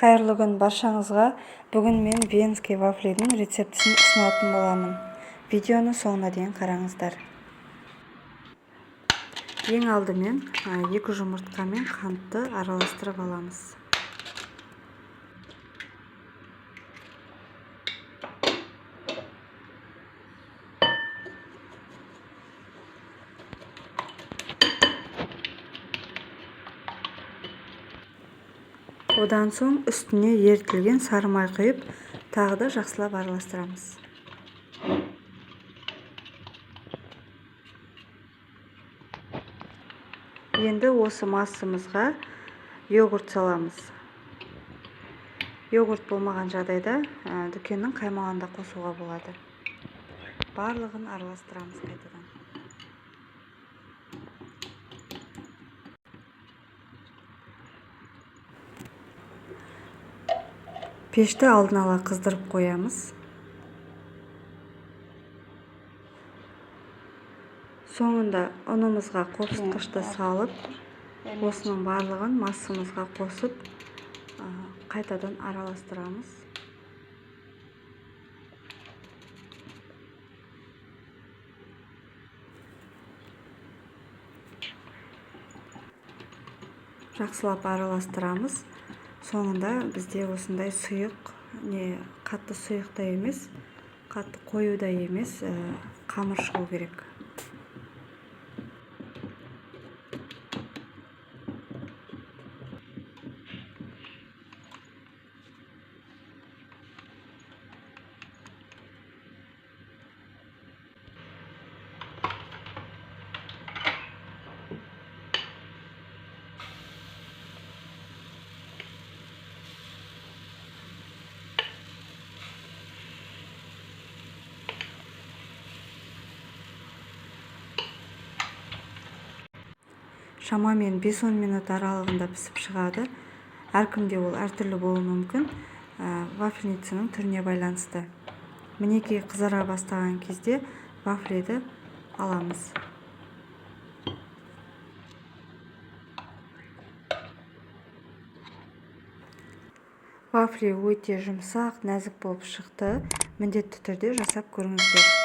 Қайырлы күн баршаңызға. Бүгін мен венский вафлидің рецептісін ұсынатын боламын. Видеоны соңына дейін қараңыздар. Ең алдымен 2 жұмыртқа мен қантты араластырып аламыз. Одан соң үстіне ерітілген сары май құйып, тағы да жақсылап араластырамыз. Енді осы массамызға йогурт саламыз. Йогурт болмаған жағдайда дүкеннің қаймағында қосуға болады. Барлығын араластырамыз қайтадан. Пешті алдын ала қыздырып қоямыз. Соңында ұнымызға қосқышты салып, осының барлығын массамызға қосып, қайтадан араластырамыз. Жақсылап араластырамыз. Соңында бізде осындай сұйық, қатты сұйық та емес, қатты қою да емес, қамыр шығу керек. Шамамен 5-10 минут аралығында пісіп шығады. Әркімде ол әртүрлі болуы мүмкін, вафельницаның түріне байланысты. Мінекей қызара бастаған кезде вафлиді аламыз. Вафли өте жұмсақ, нәзік болып шықты. Міндетті түрде жасап көріңіздер.